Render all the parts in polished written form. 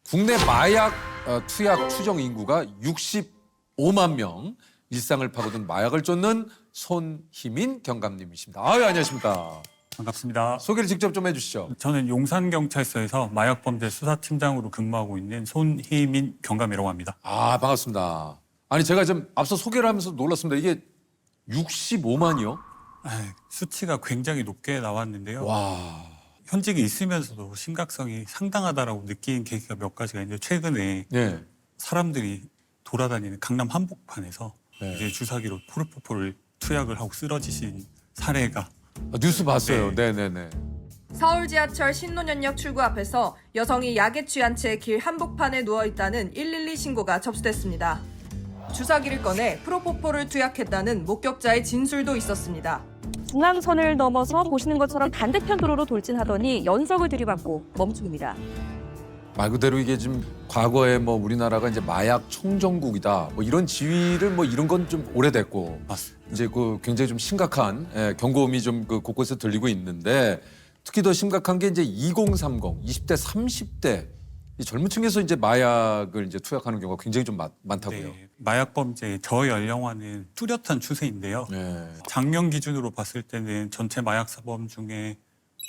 국내 마약 투약 추정 인구가 65만 명, 일상을 파고든 마약을 쫓는 손희민 경감님이십니다. 아유, 안녕하십니까. 반갑습니다. 소개를 직접 좀 해주시죠. 저는 용산경찰서에서 마약범죄 수사팀장으로 근무하고 있는 손희민 경감이라고 합니다. 아, 반갑습니다. 아니, 제가 좀 앞서 소개를 하면서 놀랐습니다. 이게 65만이요? 수치가 굉장히 높게 나왔는데요. 와. 현직에 있으면서도 심각성이 상당하다라고 느낀 계기가 몇 가지가 있는데, 최근에 네. 사람들이 돌아다니는 강남 한복판에서 네. 이제 주사기로 프로포폴을 투약을 하고 쓰러지신 사례가 뉴스 봤어요. 네네네. 서울 지하철 신논현역 출구 앞에서 여성이 약에 취한 채 길 한복판에 누워있다는 112 신고가 접수됐습니다. 주사기를 꺼내 프로포폴을 투약했다는 목격자의 진술도 있었습니다. 중앙선을 넘어서 보시는 것처럼 반대편 도로로 돌진하더니 연석을 들이받고 멈춥니다. 말 그대로 이게 지금 과거에 뭐 우리나라가 이제 마약 청정국이다 뭐 이런 지위를 뭐 이런 건 좀 오래됐고 맞습니다. 이제 그 굉장히 좀 심각한 경고음이 좀 그 곳곳에 들리고 있는데 특히 더 심각한 게 이제 2030, 20대, 30대 이 젊은 층에서 이제 마약을 이제 투약하는 경우가 굉장히 좀 많다고요. 네, 마약범죄의 저연령화는 뚜렷한 추세인데요. 네. 작년 기준으로 봤을 때는 전체 마약 사범 중에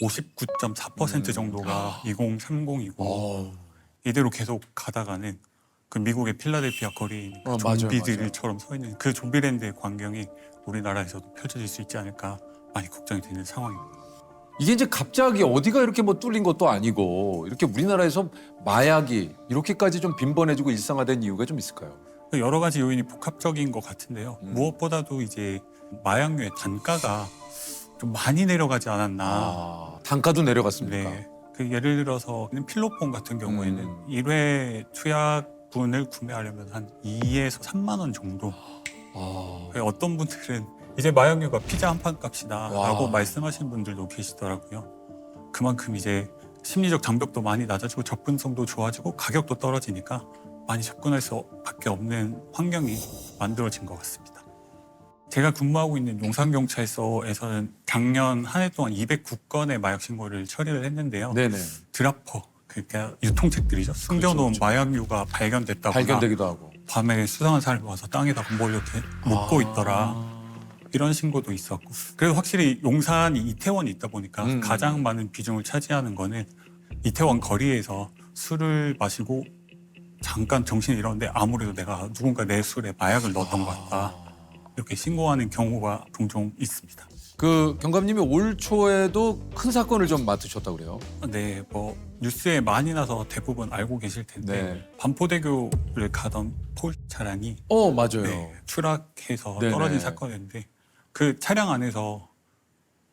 59.4% 정도가 2030이고 어. 이대로 계속 가다가는 그 미국의 필라델피아 거리에 있는 그 맞아요, 좀비들처럼 서 있는 그 좀비랜드의 광경이 우리나라에서도 펼쳐질 수 있지 않을까 많이 걱정이 되는 상황입니다. 이게 이제 갑자기 어디가 이렇게 뭐 뚫린 것도 아니고 이렇게 우리나라에서 마약이 이렇게까지 좀 빈번해지고 일상화된 이유가 좀 있을까요? 여러 가지 요인이 복합적인 것 같은데요. 무엇보다도 이제 마약류의 단가가 좀 많이 내려가지 않았나. 아, 단가도 내려갔습니까? 네. 그 예를 들어서 필로폰 같은 경우에는 1회 투약분을 구매하려면 한 2에서 3만 원 정도. 아, 어떤 분들은 이제 마약류가 피자 한 판 값이다라고 와. 말씀하시는 분들도 계시더라고요. 그만큼 이제 심리적 장벽도 많이 낮아지고 접근성도 좋아지고 가격도 떨어지니까 많이 접근할 수밖에 없는 환경이 만들어진 것 같습니다. 제가 근무하고 있는 용산경찰서에서는 작년 한 해 동안 209건의 마약 신고를 처리를 했는데요. 네네. 드라퍼, 그러니까 유통책들이죠. 숨겨놓은 그렇죠. 마약류가 발견됐다거나 발견되기도 하고. 밤에 수상한 사람이 와서 땅에다 뭐 이렇게 묻고 있더라. 이런 신고도 있었고. 그래서 확실히 용산이 이태원이 있다 보니까 가장 많은 비중을 차지하는 거는 이태원 거리에서 술을 마시고 잠깐 정신이 잃었는데 아무래도 내가 누군가 내 술에 마약을 넣었던 것 같다. 이렇게 신고하는 경우가 종종 있습니다. 그 경감님이 올 초에도 큰 사건을 좀 맡으셨다고 그래요? 네, 뭐 뉴스에 많이 나서 대부분 알고 계실 텐데 네. 반포대교를 가던 폴 차량이 맞아요. 네, 추락해서 네네. 떨어진 사건인데 그 차량 안에서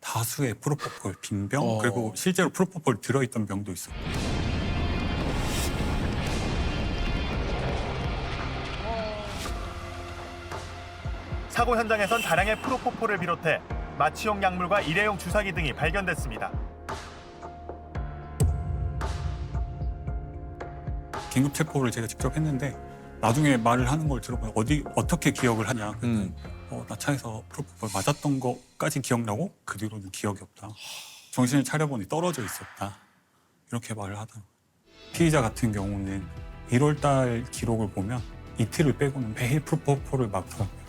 다수의 프로포폴 빈 병 그리고 실제로 프로포폴 들어있던 병도 있었고. 사고 현장에선 다량의 프로포폴을 비롯해 마취용 약물과 일회용 주사기 등이 발견됐습니다. 긴급 체포를 제가 직접 했는데 나중에 말을 하는 걸 들어보면 어떻게 기억을 하냐. 나 차에서 프로포폴 맞았던 것까지 기억나고 그 뒤로는 기억이 없다. 정신을 차려보니 떨어져 있었다. 이렇게 말을 하더라고요. 피의자 같은 경우는 1월 달 기록을 보면 이틀을 빼고는 매일 프로포폴을 맞더라고요.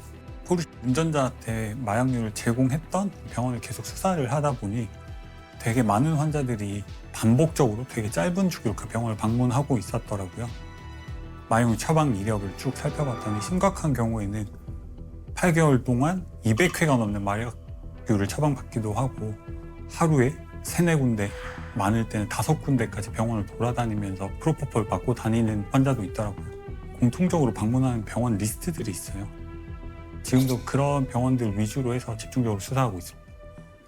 포르쉐 운전자한테 마약류를 제공했던 병원을 계속 수사를 하다 보니 되게 많은 환자들이 반복적으로 되게 짧은 주기로 그 병원을 방문하고 있었더라고요. 마약류 처방 이력을 쭉 살펴봤더니 심각한 경우에는 8개월 동안 200회가 넘는 마약류를 처방받기도 하고 하루에 3, 4군데, 많을 때는 5군데까지 병원을 돌아다니면서 프로포폴 맞고 다니는 환자도 있더라고요. 공통적으로 방문하는 병원 리스트들이 있어요. 지금도 그런 병원들 위주로 해서 집중적으로 수사하고 있습니다.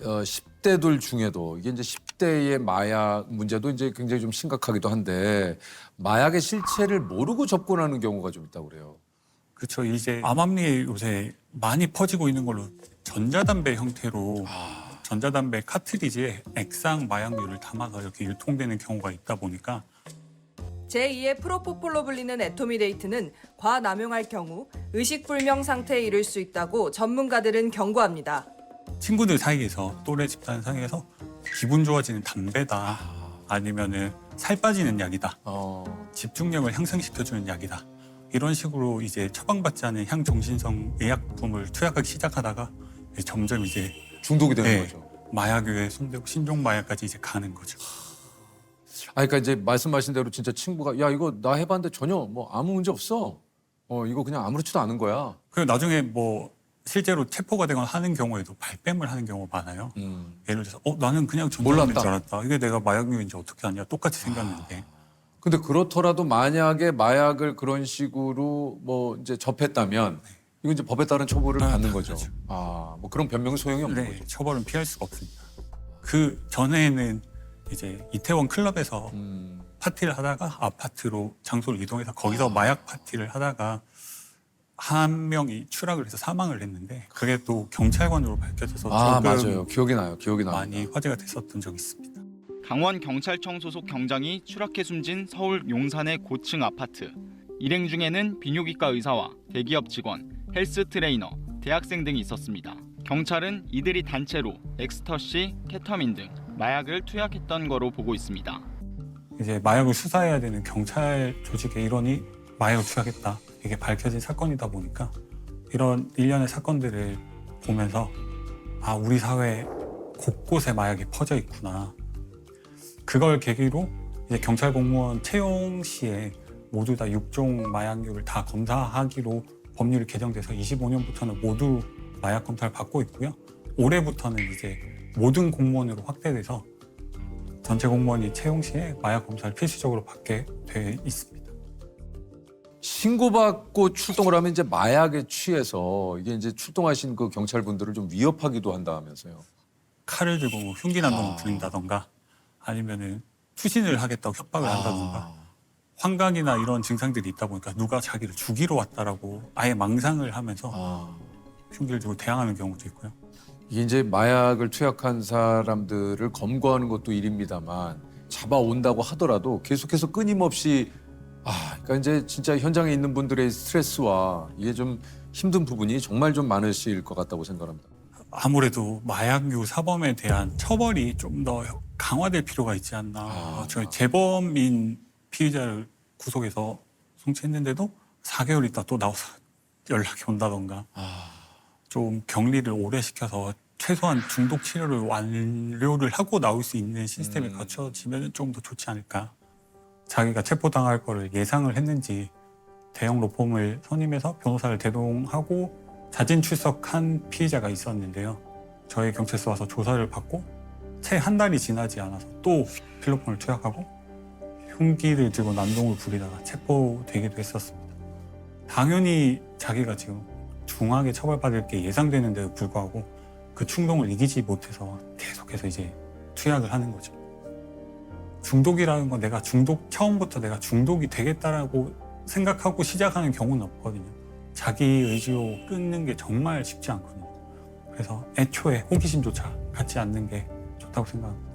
10대들 중에도 이게 이제 10대의 마약 문제도 이제 굉장히 좀 심각하기도 한데 마약의 실체를 모르고 접근하는 경우가 좀 있다고 그래요. 그렇죠. 이제 암암리에 요새 많이 퍼지고 있는 걸로 전자담배 형태로 전자담배 카트리지에 액상 마약류를 담아서 이렇게 유통되는 경우가 있다 보니까 제2의 프로포폴로 불리는 에토미데이트는 과남용할 경우 의식불명 상태에 이를 수 있다고 전문가들은 경고합니다. 친구들 사이에서 또래 집단 사이에서 기분 좋아지는 담배다 아니면은 살 빠지는 약이다. 어. 집중력을 향상시켜주는 약이다. 이런 식으로 이제 처방받지 않은 향정신성 의약품을 투약하기 시작하다가 이제 점점 이제 중독이 되는 네. 거죠. 마약에 손대고 신종 마약까지 이제 가는 거죠. 그러니까 이제 말씀하신 대로 진짜 친구가 야 이거 나 해봤는데 전혀 뭐 아무 문제 없어. 이거 그냥 아무렇지도 않은 거야. 그리고 나중에 뭐 실제로 체포가 되거나 하는 경우에도 발뺌을 하는 경우가 많아요. 예를 들어서 나는 그냥 전자음인 몰랐다. 줄 알았다. 이게 내가 마약류인지 어떻게 아냐. 똑같이 생겼는데. 근데 그렇더라도 만약에 마약을 그런 식으로 뭐 이제 접했다면 이건 이제 법에 따른 처벌을 받는 거죠. 당연하죠. 뭐 그런 변명은 소용이 없는 네, 거죠. 처벌은 피할 수가 없습니다. 그 전에는 이제 이태원 클럽에서 파티를 하다가 아파트로 장소를 이동해서 거기서 마약 파티를 하다가 한 명이 추락을 해서 사망을 했는데 그게 또 경찰관으로 밝혀져서 조금 맞아요. 기억이 나요. 기억이 나요. 많이 화제가 됐었던 적이 있습니다. 강원경찰청 소속 경장이 추락해 숨진 서울 용산의 고층 아파트. 일행 중에는 비뇨기과 의사와 대기업 직원, 헬스 트레이너, 대학생 등이 있었습니다. 경찰은 이들이 단체로 엑스터시, 케타민 등 마약을 투약했던 거로 보고 있습니다. 이제 마약을 수사해야 되는 경찰 조직의 일원이 마약을 투약했다. 이게 밝혀진 사건이다 보니까 이런 일련의 사건들을 보면서 우리 사회 곳곳에 마약이 퍼져 있구나. 그걸 계기로 이제 경찰 공무원 채용 시에 모두 다 6종 마약류를 다 검사하기로 법률이 개정돼서 25년부터는 모두 마약 검사를 받고 있고요. 올해부터는 이제 모든 공무원으로 확대돼서 전체 공무원이 채용 시에 마약 검사를 필수적으로 받게 돼 있습니다. 신고받고 출동을 하면 이제 마약에 취해서 이게 이제 출동하신 그 경찰분들을 좀 위협하기도 한다면서요. 칼을 들고 뭐 흉기난동을 부린다던가 아니면은 투신을 하겠다고 협박을 한다던가 환각이나 이런 증상들이 있다 보니까 누가 자기를 죽이러 왔다라고 아예 망상을 하면서 흉기를 들고 대항하는 경우도 있고요. 이게 이제 마약을 투약한 사람들을 검거하는 것도 일입니다만 잡아온다고 하더라도 계속해서 끊임없이 그러니까 이제 진짜 현장에 있는 분들의 스트레스와 이게 좀 힘든 부분이 정말 좀 많으실 것 같다고 생각합니다. 아무래도 마약류 사범에 대한 처벌이 좀 더 강화될 필요가 있지 않나. 저희 재범인 피의자를 구속해서 송치했는데도 4개월 있다 또 나와서 연락이 온다던가 좀 격리를 오래 시켜서 최소한 중독 치료를 완료를 하고 나올 수 있는 시스템이 갖춰지면 좀 더 좋지 않을까. 자기가 체포당할 거를 예상을 했는지 대형 로펌을 선임해서 변호사를 대동하고 자진 출석한 피의자가 있었는데요. 저희 경찰서 와서 조사를 받고 채 한 달이 지나지 않아서 또 필로폰을 투약하고 흉기를 들고 난동을 부리다가 체포되기도 했었습니다. 당연히 자기가 지금 중하게 처벌받을 게 예상되는데도 불구하고 그 충동을 이기지 못해서 계속해서 이제 투약을 하는 거죠. 중독이라는 건 처음부터 내가 중독이 되겠다라고 생각하고 시작하는 경우는 없거든요. 자기 의지로 끊는 게 정말 쉽지 않거든요. 그래서 애초에 호기심조차 갖지 않는 게 좋다고 생각합니다.